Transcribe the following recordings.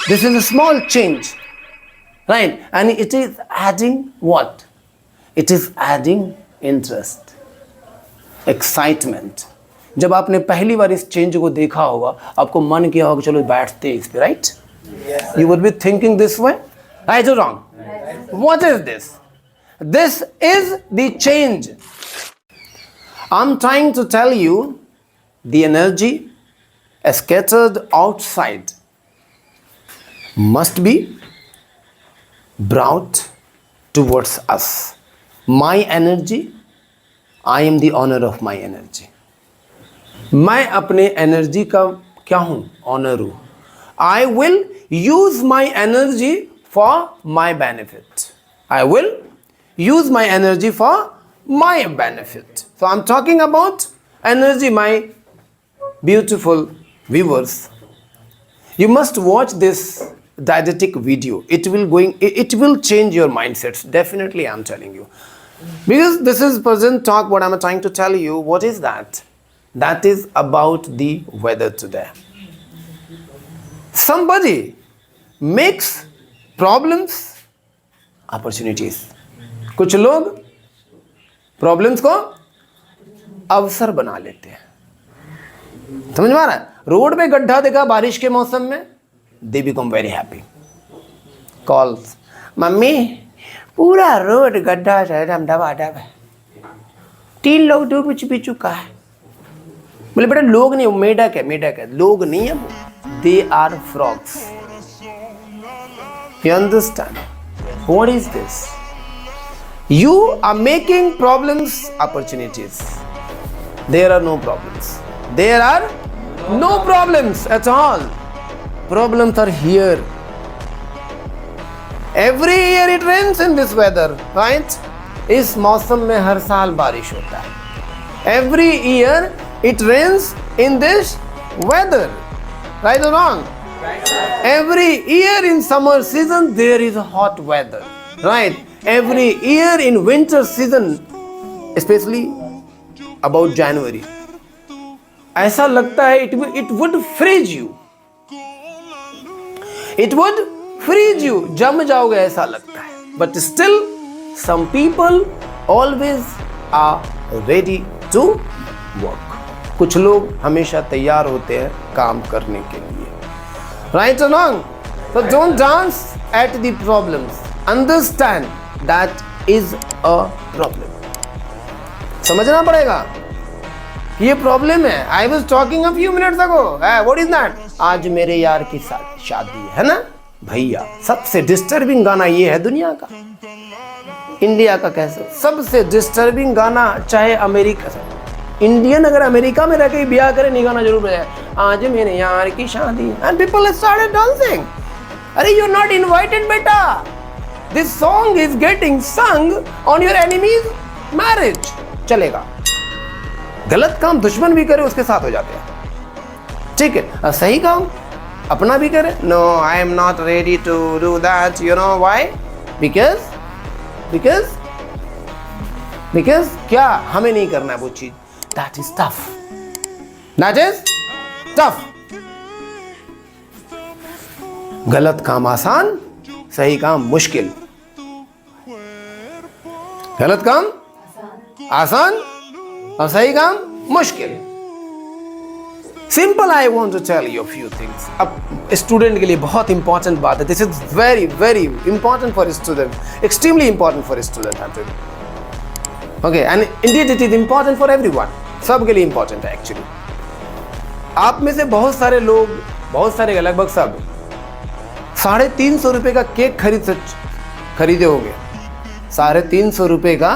This is a small change, right? And it is adding what? It is adding interest, excitement. जब आपने पहली बार इस change को देखा होगा, आपको मन किया होगा चलो बैठते हैं इस पे, right? You would be thinking this way, right or wrong? What is this? This is the change. I'm trying to tell you the energy scattered outside must be brought towards us. My energy, I am the owner of my energy. मैं अपने energy का क्या हूं? Honour हूं. I will use my energy for my benefit. I will use my energy for my benefit. So I'm talking about energy, my beautiful viewers. You must watch this didactic video. It will change your mindsets. Definitely, I'm telling you. Because this is present talk, what I'm trying to tell you, what is that? That is about the weather today. Somebody makes problems opportunities. कुछ लोग problems को अवसर बना लेते हैं. समझ में आ रहा है? रोड पे गड्ढा देखा बारिश के मौसम में, they become very happy. Calls, mummy पूरा रोड गड्ढा एकदम डबाडब है, 3 लोग डूब भी चुका है. बोले बेटा लोग नहीं, मेढक है, लोग नहीं है, they are frogs. You understand? What is this? You are making problems opportunities. There are no problems. There are no problems at all. Problems are here. Every year it rains in this weather, right? इस मौसम में हर साल बारिश होता है. Every year it rains in this weather, right or wrong? Right. Every year in summer season there is hot weather, right? Every year in winter season, especially about January, ऐसा लगता है it would freeze you. It would freeze you. जम जाओगे ऐसा लगता है. But still, some people always are ready to work. कुछ लोग हमेशा तैयार होते हैं काम करने के लिए. Right or wrong? So don't dance at the problems. Understand that is a problem. समझना पड़ेगा कि ये प्रॉब्लम है. I was talking a few minutes ago. What is that? आज मेरे यार की शादी है ना भैया. सबसे डिस्टर्बिंग गाना ये है दुनिया का, इंडिया का. कैसे सबसे डिस्टर्बिंग गाना, चाहे अमेरिका से इंडियन अगर अमेरिका में रह के ब्याह करे नहीं गाना जरूर बजाए, आज मेरे यार की शादी. And people started dancing. अरे यू आर नॉट इनवाइटेड बेटा. दिस सॉन्ग इज गेटिंग संग ऑन योर एनिमीज मैरिज. चलेगा. गलत काम दुश्मन भी करे उसके साथ हो जाते हैं. ठीक है, सही काम अपना भी करे. No, I am not ready to do that. You know why? Because क्या हमें नहीं करना है वो चीज. That is tough. That is tough. गलत काम आसान, सही काम मुश्किल. गलत काम आसान और सही काम मुश्किल. Simple. I want to tell you few things. अब स्टूडेंट के लिए बहुत इंपॉर्टेंट बात है. This is very very important for student, extremely important for student. Okay, and indeed it is important for everyone. सब के लिए इंपॉर्टेंट है एक्चुअली. आप में से बहुत सारे लोग, बहुत सारे लगभग सब 350 रुपए का केक खरीदे होंगे. 350 रुपए का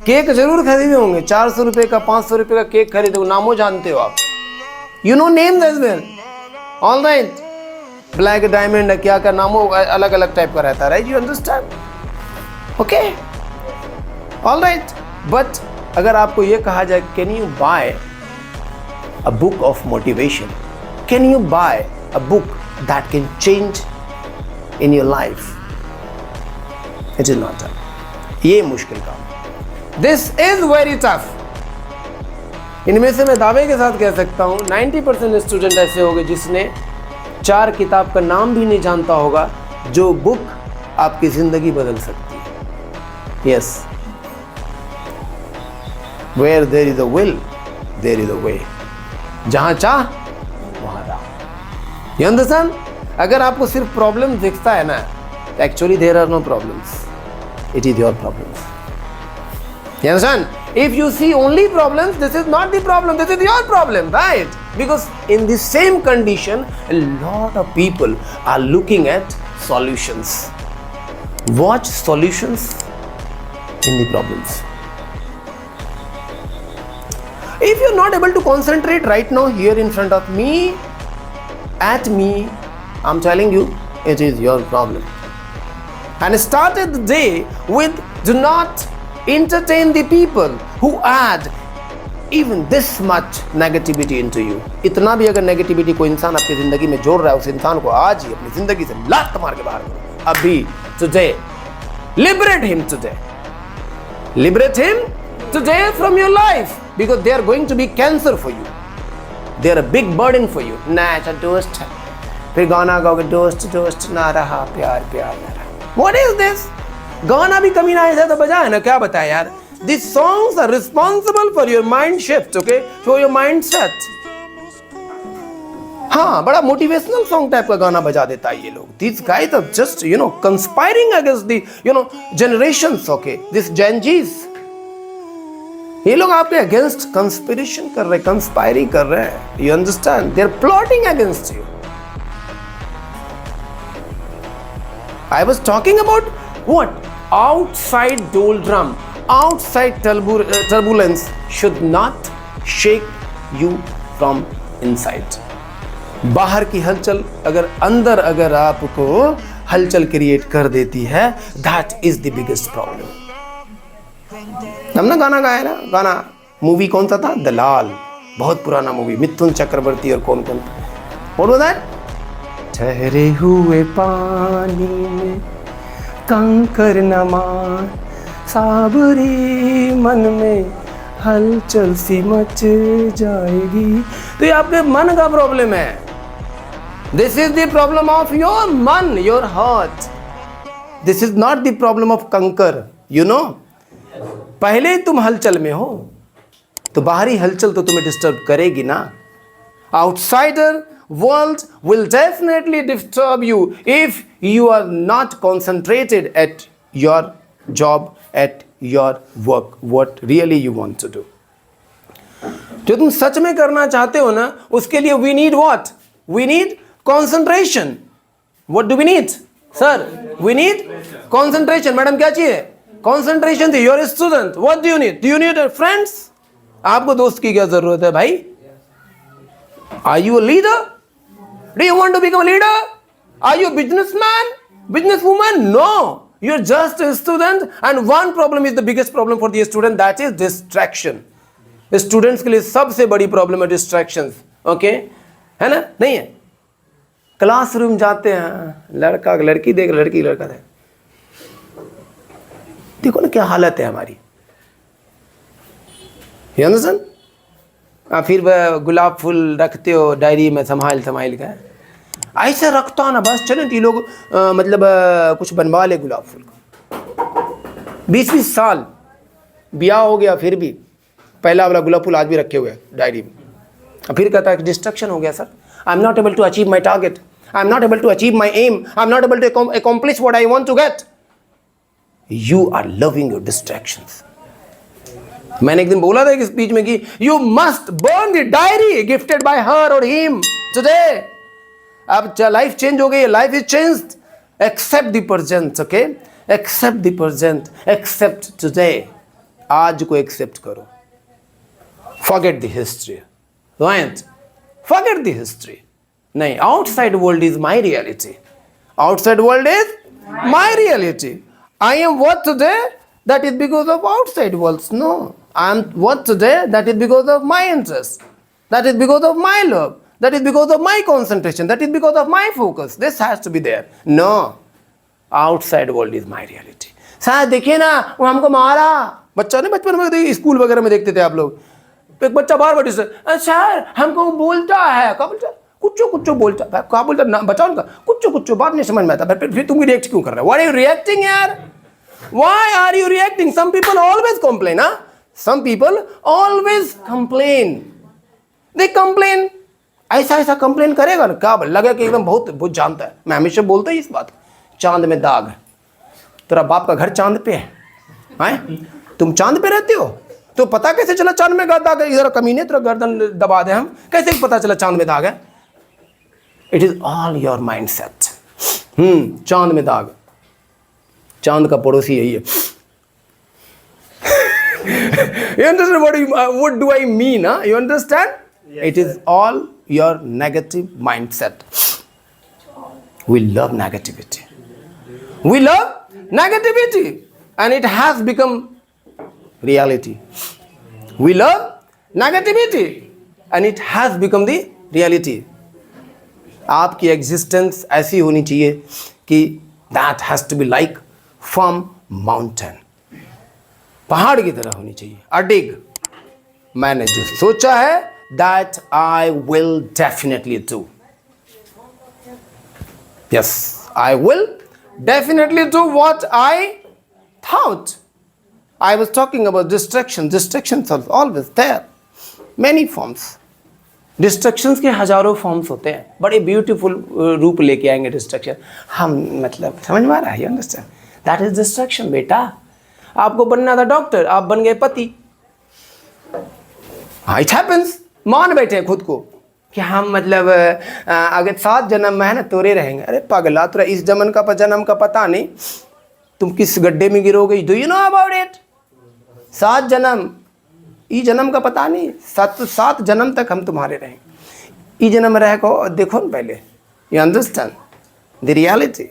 केक जरूर खरीदे होंगे. 400 रुपए का, 500 रुपए का केक खरीदे हो. नामों जानते हो आप? You know names as well. All right. Black diamond है, क्या क्या नामों अलग अलग टाइप का रहता है, right? You understand? Okay, all right. But अगर आपको ये कहा जाए can you buy a book of motivation, can you buy a book that can change in your life, it is not tough. ये मुश्किल काम. This is very tough. इनमें से मैं दावे के साथ कह सकता हूं 90% स्टूडेंट ऐसे होंगे जिसने 4 किताब का नाम भी नहीं जानता होगा जो बुक आपकी जिंदगी बदल सकती है। Yes, where there is a will there is a way, जहां चाह वहां राह। You understand? अगर आपको सिर्फ प्रॉब्लम दिखता है ना, actually there are no problems, it is your problems. You understand? If you see only problems, this is not the problem, this is your problem, right? Because in the same condition, a lot of people are looking at solutions. Watch solutions in the problems. If you're not able to concentrate right now here in front of me, at me, I'm telling you, it is your problem. And started the day with, do not entertain the people who add even this much negativity into you. इतना भी अगर negativity कोई इंसान आपकी जिंदगी में जोड़ रहा है, उस इंसान को आज ही अपनी जिंदगी से लात मार के बाहर करो अभी, today. Liberate him today. Liberate him today from your life, because they are going to be cancer for you. They are a big burden for you. ना अच्छा दोस्त, फिर गाना गाओगे दोस्त दोस्त ना रहा प्यार प्यार ना रहा। What is this? गाना भी कमी ना ऐसा तो बजाए ना, क्या बताए यार? These songs are responsible for your mind shift, okay? For your mindset. हाँ, बड़ा मोटिवेशनल सॉन्ग टाइप का गाना बजा देता है ये लोग। These guys are just, conspiring against the, generations, okay? This Gen Zs. ये लोग आपके अगेंस्ट कंस्पिरेशन कर रहे हैं, कंस्पायरिंग कर रहे हैं। You understand? They are plotting against you. I was talking about what? Outside doldrum, outside turbulence should not shake you from inside. बाहर की हलचल अगर आपको हलचल क्रिएट कर देती है, that is the biggest problem. हमने गाना गाया ना, गाना मूवी कौन सा था? दलाल, बहुत पुराना मूवी, मिथुन चक्रवर्ती और कौन कौन। What was that? ठहरे हुए पानी में कंकर न मार, साबरी मन में हलचल सी मच जाएगी। तो ये आपके मन का प्रॉब्लम है। This is the problem of your मन, your heart. This is not the problem of कंकर। पहले तुम हलचल में हो तो बाहरी हलचल तो तुम्हें डिस्टर्ब करेगी ना। Outsider world will definitely disturb you if you are not concentrated at your job, at your work, what really you want to do. जो तुम सच में करना चाहते हो ना, उसके लिए we need what? We need concentration. What do we need? Sir, we need concentration. Madam क्या चाहिए? Concentration थी। You're a student. What do you need? Do you need friends? आपको दोस्त की क्या जरूरत है भाई? Are you a leader? Do you want to become a leader? Are you a businessman? Businesswoman? No. You're just a student, and one problem is the biggest problem for the student, that is distraction. Students के लिए सबसे बड़ी problem है distractions. Okay? है ना? नहीं है? Classroom जाते हैं, लड़का लड़की देख, लड़की लड़का देख, देखो ना क्या हालत है हमारी। You understand? फिर वह गुलाब फूल रखते हो डायरी में संभाल का, ऐसे रखता ना बस चलो ये लोग मतलब कुछ बनवा ले गुलाब फूल का। 20-20 साल ब्याह हो गया, फिर भी पहला वाला गुलाब फूल आज भी रखे हुए हैं डायरी में। फिर कहता है डिस्ट्रक्शन हो गया sir, I am not able to achieve my target, I am not able to achieve my aim, I am not able to accomplish what I want to get. You are loving your distractions. मैंने एक दिन बोला था एक speech में कि you must burn the diary gifted by her or him today. अब life change हो गई, life is changed. Accept the present, okay? Accept the present, accept today. आज को एक्सेप्ट करो। Forget the history, right? Forget the history. नहीं, outside world is my reality, outside world is my reality. I am what today, that is because of outside worlds. No, I am what today, that is because of my interest, that is because of my love, that is because of my concentration, that is because of my focus. This has to be there. No, outside world is my reality. शायद देखिए ना, वो हमको मारा। बच्चा ने बचपन में देखिए, स्कूल वगैरह में देखते थे आप लोग, एक बच्चा बार बार सर हमको बोलता है, कब बोलता है? कुछ बोलता है, कहा बोलता ना बचाओ उनका, कुछ बात नहीं समझ में आता, फिर तुम रिएक्ट क्यों कर रहे हो? व्हाट आर यू रिएक्टिंग यार? Why are you reacting? Some people always complain, some people always complain, they complain. ऐसा कंप्लेन करेगा ना, क्या लगे कि एकदम बहुत जानता है। मैं हमेशा बोलता ही इस बात, चांद में दाग है, तेरा बाप का घर चांद पे है, तुम चांद पे रहते हो, तो पता कैसे चला चांद में दाग है? इधर कमीने तेरा गर्दन दबा दे हम, कैसे पता चला चांद में दाग है? It is all your mind set. चांद में दाग, चांद का पड़ोसी यही है। You understand what do I mean? You understand? Yes, it is all your negative mindset. We love negativity. We love negativity, and it has become reality. We love negativity, and it has become the reality. आपकी existence ऐसी होनी चाहिए कि that has to be like from mountain. पहाड़ की तरह होनी चाहिए, अडिग। मैंने जो सोचा है that I will definitely do. Yes, I will definitely do what I thought. I was talking about distractions. Distractions are always there. Many forms. Distractions के हजारों फॉर्म्स होते हैं, बड़े ब्यूटीफुल रूप लेके आएंगे डिस्ट्रैक्शन। हम मतलब समझ में आ रहा है? You understand? That is distraction बेटा। आपको बनना था डॉक्टर, आप बन गए पति। It happens. मान बैठे हैं खुद को कि हम मतलब अगर 7 जन्म में है ना तोरे रहेंगे। अरे पगला, तुरा इस जन्म का पता नहीं, तुम किस गड्ढे में गिरोगे? Do you know about it? 7 जन्म, ई जन्म का पता नहीं। 7 जन्म तक हम तुम्हारे रहेंगे। ई जन्म रह को देखो ना पहले, यू अंडरस्टैंड द रियलिटी।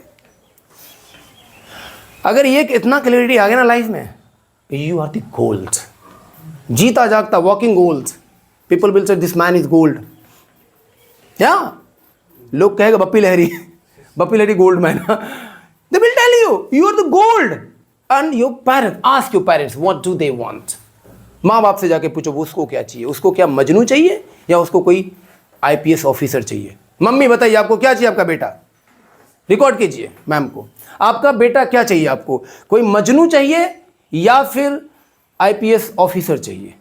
अगर ये इतना क्लैरिटी आ गया ना लाइफ में, यू आर द गोल्ड, जीता जागता walking gold. People will say this man is gold. या लोग कहेगा Bappi Lahiri gold man. They will tell you are the gold. And your parents, ask your parents what do they want. माँ बाप से जाके पूछो उसको क्या चाहिए, उसको क्या मजनू चाहिए या उसको कोई IPS ऑफिसर चाहिए? मम्मी बताइए आपको क्या चाहिए आपका बेटा? रिकॉर्ड कीजिए मैम को, आपका बेटा क्या चाहिए आपको? कोई मजनू चाहिए या फिर IPS ऑफिसर चाहिए?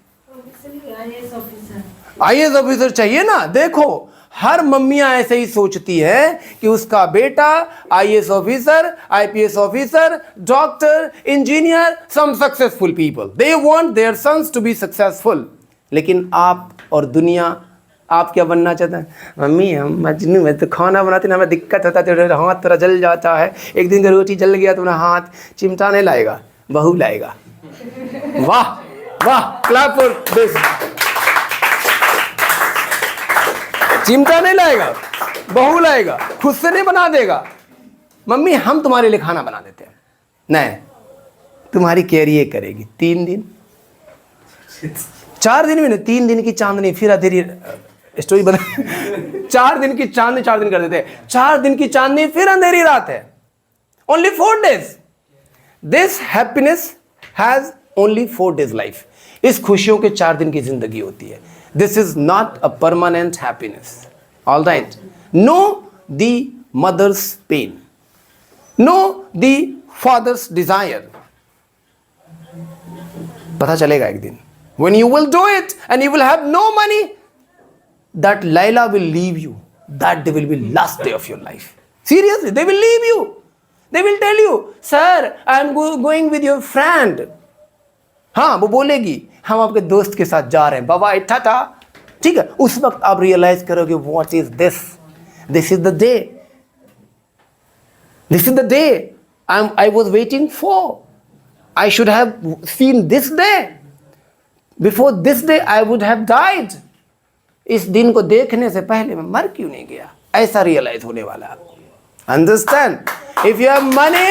IAS ऑफिसर चाहिए ना। देखो हर मम्मियां ऐसे ही सोचती है कि उसका बेटा IAS officer, IPS officer, doctor, engineer, some successful people. They want their sons to be successful. लेकिन आप और दुनिया, आप क्या बनना चाहते हैं? मम्मी हम मजनू है, तो खाना बनाते ना हमें दिक्कत होता है, तो हाथ थोड़ा जल जाता है। एक दिन का रोटी जल गया तो मेरा हाथ चिमटा नहीं लाएगा, बहू लाएगा। वाह वाह, क्लैप फॉर दिस। चिमटा नहीं लाएगा, बहू लाएगा, खुद से नहीं बना देगा। मम्मी हम तुम्हारे लिए खाना बना देते हैं। नहीं, तुम्हारी केयर ये करेगी 3 दिन, 4 दिन में नहीं, 3 दिन की चांदनी, फिर अंधेरी। स्टोरी बता। 4 दिन की चांदनी 4 दिन कर देते हैं, 4 दिन की चांदनी फिर अंधेरी रात है। Only 4 days। This happiness has only 4 days life. इस खुशियों के 4 दिन की जिंदगी होती है। This is not a permanent happiness. All right, know the mother's pain, know the father's desire. पता चलेगा एक दिन, when you will do it and you will have no money, that Laila will leave you. That day will be last day of your life. Seriously, they will leave you. They will tell you, sir, I am going with your friend. हाँ, वो बोलेगी हम आपके दोस्त के साथ जा रहे हैं, बाबा इट्ठा था। ठीक है, उस वक्त आप रियलाइज करोगे what is this? This is the day. This is the day I was waiting for. I should have seen this day. Before this day I would have died. इस दिन को देखने से पहले मैं मर क्यों नहीं गया? ऐसा रियलाइज होने वाला है। Understand? If you have money,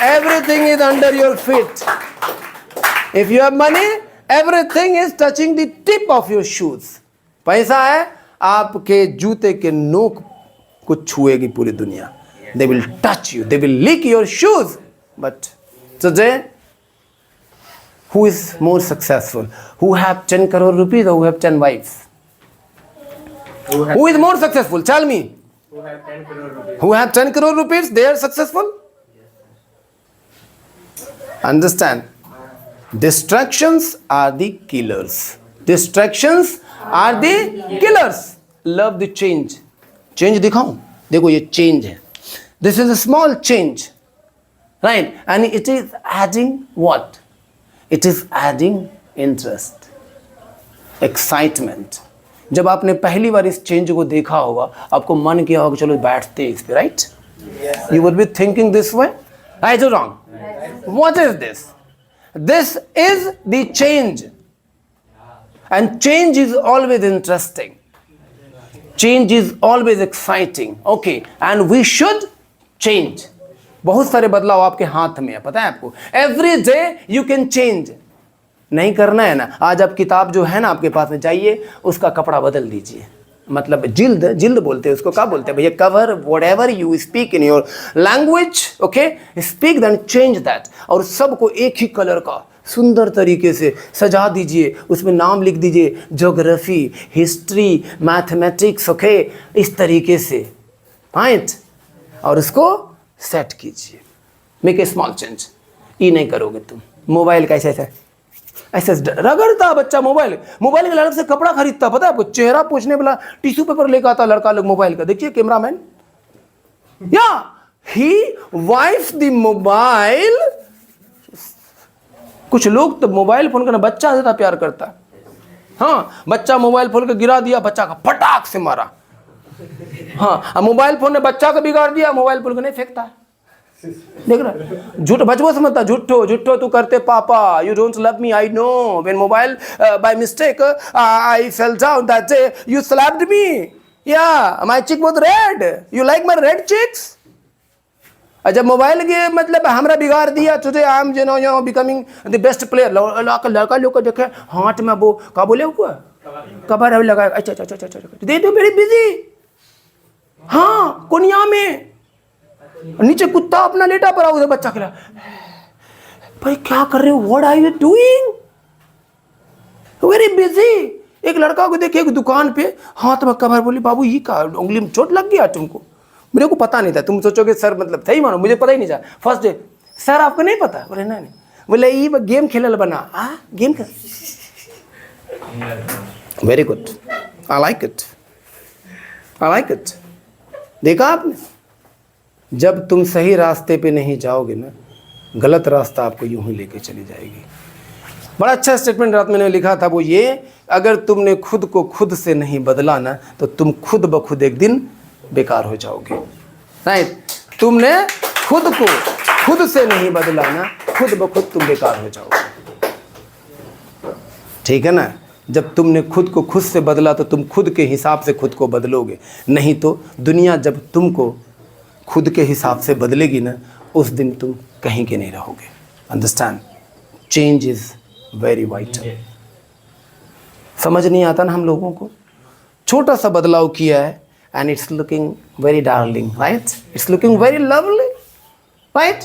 everything is under your feet. If you have money, everything is touching the tip of your shoes. पैसा है, आपके जूते के नोक को छुएगी पूरी दुनिया। They will touch you. They will lick your shoes. But today, who is more successful? Who have 10 crore rupees or who have 10 wives? Who is more successful? Tell me. Who have 10 crore rupees? Who have 10 crore rupees, they are successful. Understand? Distractions are the killers. Distractions are the killers. Love the change. Change दिखाऊं? देखो ये change है. This is a small change, right? And it is adding what? It is adding interest, excitement. जब आपने पहली बार इस change को देखा होगा, आपको मन किया होगा चलो बैठते हैं इस पे, right? You would be thinking this way, right or wrong? What is this? This is the change, and change is always interesting. Change is always exciting. Okay, and we should change. बहुत सारे बदलाव आपके हाथ में है, पता है आपको? Every day you can change. नहीं करना है ना, आज आप किताब जो है ना आपके पास में, जाइए उसका कपड़ा बदल दीजिए. मतलब जिल्द बोलते हैं उसको, क्या बोलते हैं भैया? Cover, whatever you speak in your language, okay, speak then change that. और सबको एक ही कलर का सुंदर तरीके से सजा दीजिए, उसमें नाम लिख दीजिए, ज्योग्राफी, हिस्ट्री, मैथमेटिक्स, ओके, इस तरीके से, राइट? और उसको सेट कीजिए. Make a small change. ये नहीं करोगे तुम. मोबाइल का ऐसे रगड़ता बच्चा, मोबाइल के लड़क से कपड़ा खरीदता, पता है आपको? चेहरा पोछने वाला टिश्यू पेपर लेकर आता लड़का लोग मोबाइल का. देखिए कैमरामैन, या ही वाइफ द मोबाइल. कुछ लोग तो मोबाइल फोन का बच्चा ज्यादा प्यार करता. हाँ, बच्चा मोबाइल फोन का गिरा दिया, बच्चा का फटाक से मारा. हाँ, मोबाइल फोन ने बच्चा का बिगाड़ दिया, मोबाइल फोन को नहीं फेंकता. देख रहा, झूठ बचपन समझता, झूठो तू करते पापा, you don't love me, I know, when mobile by mistake I fell down that day, you slapped me, या my cheek was red, you like my red cheeks. जब मोबाइल के मतलब हमरा बिगाड़ दिया, today I am you becoming the best player. लड़का लोग को देखे हाथ में वो क्या बोले हुआ कवर लगा, अच्छा दे दो, वेरी बिजी. हाँ, कोनिया में नीचे कुत्ता अपना लेटा पड़ा, उधर बच्चा खेला. भाई क्या कर रहे हो? What are you doing? Very busy. एक लड़का को देखे एक दुकान पे हाथ में कवर, बोली बाबू ये का उंगली में चोट लग गया तुमको? मेरे को पता नहीं था. तुम सोचोगे सर मतलब सही मानो मुझे पता ही नहीं था. फर्स्ट डे सर आपको नहीं पता? बोले नहीं. बोले ये गेम खेलल बना. गेम खेल. Very good, I like it. देखा आपने, जब तुम सही रास्ते पे नहीं जाओगे ना, गलत रास्ता आपको यूं ही लेके चली जाएगी. बड़ा अच्छा स्टेटमेंट रात मैंने लिखा था, वो ये, अगर तुमने खुद को खुद से नहीं बदला ना, तो तुम खुद ब खुद एक दिन बेकार हो जाओगे. राइट? तुमने खुद को खुद से नहीं बदला ना, खुद ब खुद तुम बेकार हो जाओगे. ठीक है ना? जब तुमने खुद को खुद से बदला तो तुम खुद के हिसाब से खुद को बदलोगे. नहीं तो दुनिया जब तुमको खुद के हिसाब से बदलेगी ना, उस दिन तुम कहीं के नहीं रहोगे. Understand? Change is very vital. समझ नहीं आता ना हम लोगों को. छोटा सा बदलाव किया है and it's looking very darling, right? It's looking very lovely, right?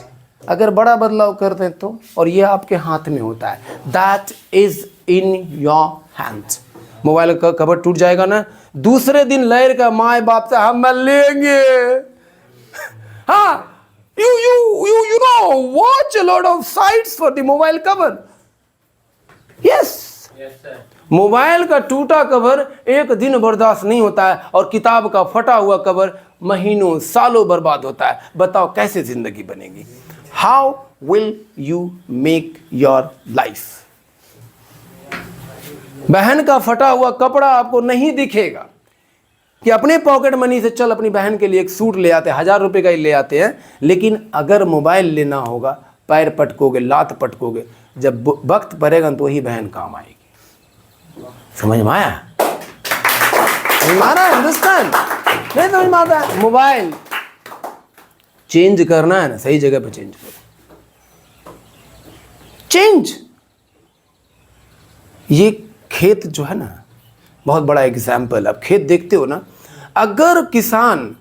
अगर बड़ा बदलाव करते हैं तो, और ये आपके हाथ में होता है, that is in your hands. Mobile का कवर टूट जाएगा ना, दूसरे दिन लहर का माए बाप से हम लेंगे. हाँ, you know, watch a lot of sites for the mobile cover. Yes, sir. Mobile का टूटा कवर एक दिन बर्दाश्त नहीं होता है, और किताब का फटा हुआ कवर महीनों सालों बर्बाद होता है. बताओ कैसे जिंदगी बनेगी? How will you make your life? बहन का फटा हुआ कपड़ा आपको नहीं दिखेगा कि अपने पॉकेट मनी से चल अपनी बहन के लिए एक सूट ले आते हैं, 1000 रुपये का ही ले आते हैं. लेकिन अगर मोबाइल लेना होगा, पैर पटकोगे, लात पटकोगे, जब वक्त पड़ेगा तो वही बहन काम आएगी. समझ में आया? अंडरस्टैंड? नहीं समझ में आता है? मोबाइल चेंज करना है ना, सही जगह पे चेंज करो. चेंज. ये खेत जो है ना, बहुत बड़ा एग्जाम्पल. अब खेत देखते हो ना, अगर किसान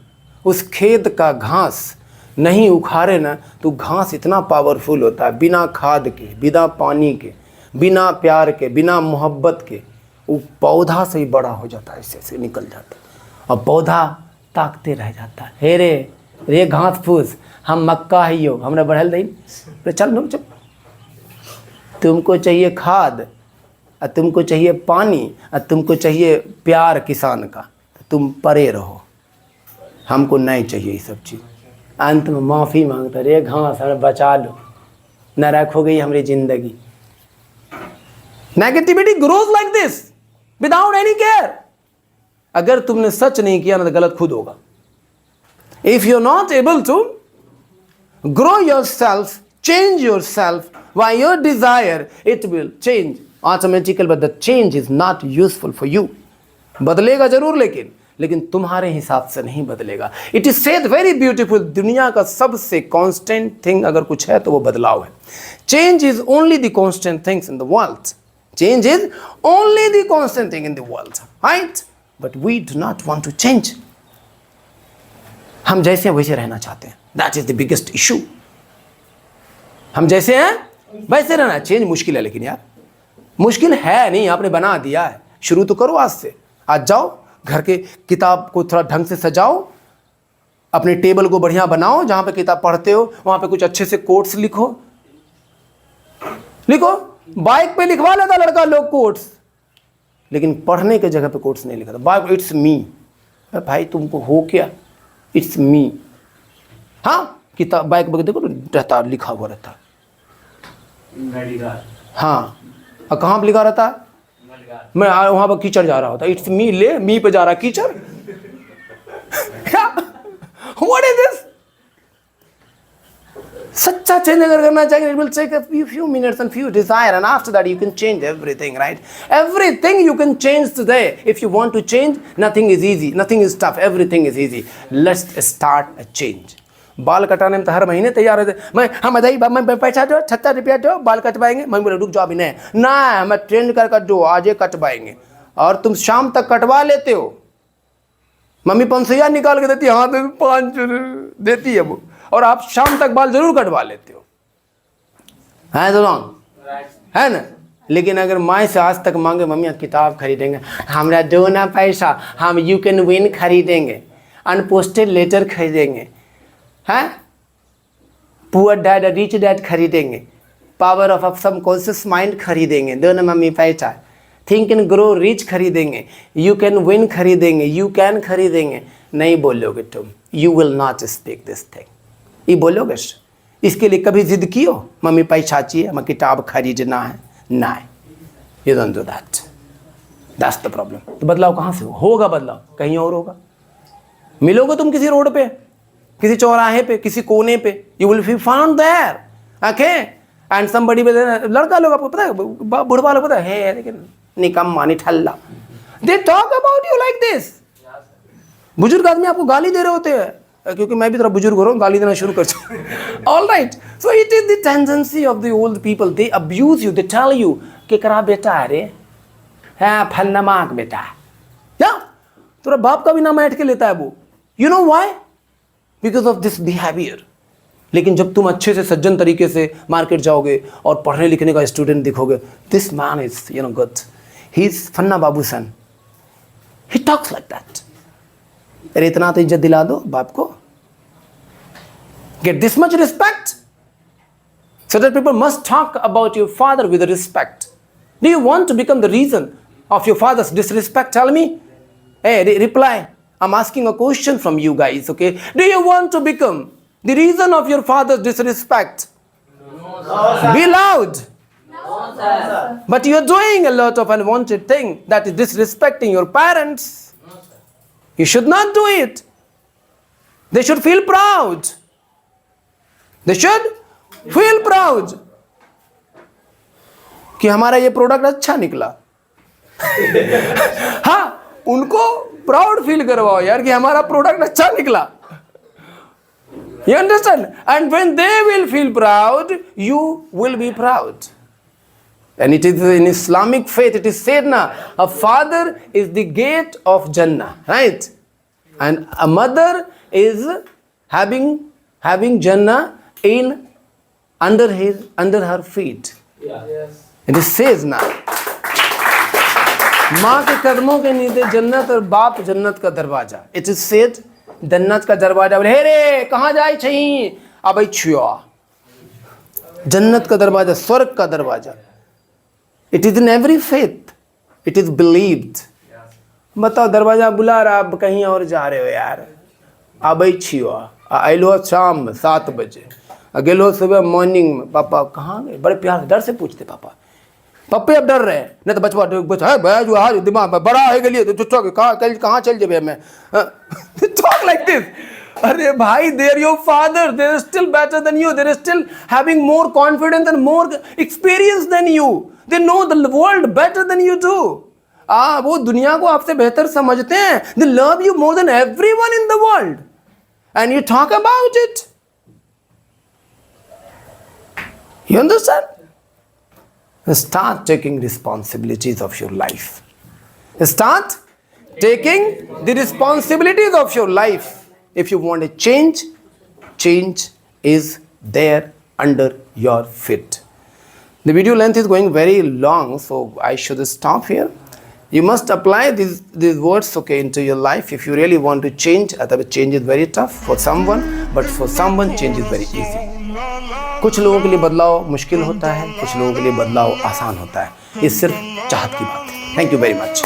उस खेत का घास नहीं उखाड़े ना, तो घास इतना पावरफुल होता है, बिना खाद के, बिना पानी के, बिना प्यार के, बिना मोहब्बत के, वो पौधा से ही बड़ा हो जाता है, ऐसे निकल जाता है. और पौधा ताकते रह जाता है, हे रे घास फूस, हम मक्का ही हो, हमने बढ़ल नहीं। तो चल नो चुप, तुमको चाहिए खाद और तुमको चाहिए पानी और तुमको चाहिए प्यार किसान का, तो तुम परे रहो, हमको नहीं चाहिए ये सब चीज़। अंत में माफ़ी मांगता, रे घास हमें बचा लो, नरक हो गई हमारी ज़िंदगी। Negativity grows like this without any care. अगर तुमने सच नहीं किया ना तो गलत खुद होगा। If you are not able to grow yourself, change yourself by your desire, it will change automatically, but the change is not useful for you. बदलेगा जरूर लेकिन तुम्हारे हिसाब से नहीं बदलेगा। It is said very beautiful, दुनिया का सबसे कांस्टेंट थिंग अगर कुछ है तो वो बदलाव है। Change is only the constant things in the world, change is only the constant thing in the world, right? But we do not want to change. हम जैसे वैसे रहना चाहते हैं, that is the biggest issue. हम जैसे हैं वैसे रहना। चेंज मुश्किल है, लेकिन यार मुश्किल है नहीं, आपने बना दिया है। शुरू तो करो आज से। आज जाओ घर के किताब को थोड़ा ढंग से सजाओ, अपने टेबल को बढ़िया बनाओ, जहां पे किताब पढ़ते हो वहां पे कुछ अच्छे से कोट्स लिखो। बाइक पे लिखवा लेता लड़का लोग कोट्स, लेकिन पढ़ने के जगह पे कोट्स नहीं लिखा था। बाइक इट्स मी, भाई तुमको हो क्या, इट्स मी। हाँ, किताब बाइक पर देखो रहता, लिखा हुआ रहता। हाँ, और कहाँ पर लिखा रहता है? मैं वहां पर कीचड़ जा रहा होता, इट्स मी, ले मी पे जा रहा कीचड़। What is this? सच्चा चेंज अगर करना चाहिए, it will take a few minutes and few desire, and after that you can change everything, right? Everything you can change today. If you want to change, nothing is easy, nothing is tough, everything is easy. Let's start a change. बाल कटाने में तो हर महीने तैयार रहते, मैं पैसा दो, 70 रुपया दो, बाल कटवाएंगे। मैं बोले रुक जाओ अभी नहीं, ना मैं ट्रेंड कर दो, आज ही कटवाएंगे। और तुम शाम तक कटवा लेते हो, मम्मी 500 निकाल के देती है, हाथ में 5 देती है वो, और आप शाम तक बाल जरूर कटवा लेते हो, है तो रॉन्ग है ना? लेकिन अगर माँ से आज तक मांगे, मम्मी किताब खरीदेंगे, हमरा दो ना पैसा, हम यू कैन विन खरीदेंगे, अनपोस्टेड लेटर खरीदेंगे, हैं पुअर डैड रिच डैड खरीदेंगे, पावर ऑफ सबकॉन्शियस माइंड खरीदेंगे, दो ना मम्मी पैसा, थिंक एंड ग्रो रिच खरीदेंगे, यू कैन विन खरीदेंगे, यू कैन खरीदेंगे, नहीं बोलोगे तुम, you will not speak this thing. ये बोलोगे? इसके लिए कभी जिद कियो, मम्मी पैसा चाहिए, हमें किताब खरीदना है? नहीं, you don't do that, that's the problem. तो बदलाव कहाँ से होगा? बदलाव कहीं और होगा। मिलोगे तुम किसी रोड पे, किसी चौराहे पे, किसी कोने पे, you will be found there, okay, and somebody, लड़का लोग आपको पता है, बुढ़वा लोग पता है, लेकिन निकम्मा निठल्ला, they talk about you like this. बुजुर्ग आदमी आपको गाली दे रहे होते हैं, क्योंकि मैं भी थोड़ा बुजुर्ग हो रहा हूँ, गाली देना शुरू कर चुका। All right, so it is the tendency of the old people, they abuse you, they tell you कि करा बेटा है रे, है फन्नमाक बेटा है, या तेरा बाप का भी नाम ऐठ के लेता है वो, you know why? Because of this behaviour. लेकिन जब तुम अच्छे से सज्जन तरीके से मार्केट जाओगे और पढ़ने लिखने का स्टूडेंट दिखोगे, this man is you know good, he is Phanna Babu son, he talks like that. अरे इतना तो इज्जत दिला दो बाप को, get this much respect, so that people must talk about your father with respect. Do you want to become the reason of your father's disrespect? Tell me, reply. I'm asking a question from you guys, okay? Do you want to become the reason of your father's disrespect? No, sir. Be loud. No, sir. But you're doing a lot of unwanted thing that is disrespecting your parents. No, sir. You should not do it. They should feel proud. They should feel proud कि हमारा ये product अच्छा निकला। हाँ, उनको proud feel करवाओ यार कि हमारा प्रोडक्ट अच्छा निकला। You understand? And when they will feel proud, you will be proud. And it is in Islamic faith, it is said now, a father is the gate of Jannah, right? And a mother is having Jannah under her feet. Yeah. Yes. It is says now. माँ के कदमों के नीचे जन्नत और बाप जन्नत का दरवाजा। इट इज सेड जन्नत का दरवाजा बोले हे रे कहाँ जाए छही अब छुआ जन्नत का दरवाजा, स्वर्ग का दरवाजा। It is in every faith, it is believed. बताओ दरवाजा बुला रहा, अब कहीं और जा रहे हो यार। अब छियो अलो शाम में 7 बजे, अगेलो सुबह मॉर्निंग में, पापा कहाँ गए? बड़े प्यार से डर से पूछते पापा, पप्पे अब डर रहे हैं नहीं तो बचवा है दिमाग में बड़ा है गलिए तो कहाँ चल जाए मैं टॉक लाइक दिस। अरे भाई there your father, there is still better than you, there is still having more confidence and more experience than you, they know the world better than you too. वो दुनिया को आपसे बेहतर समझते हैं। They love you more than everyone in the world and you talk about it. You understand? Start taking responsibilities of your life. Start taking the responsibilities of your life. If you want a change, change is there under your feet. The video length is going very long, so I should stop here. You must apply these words, okay, into your life if you really want to change. Otherwise, change is very tough for someone, but for someone, change is very easy. कुछ लोगों के लिए बदलाव मुश्किल होता है, कुछ लोगों के लिए बदलाव आसान होता है। ये सिर्फ चाहत की बात है। Thank you very much.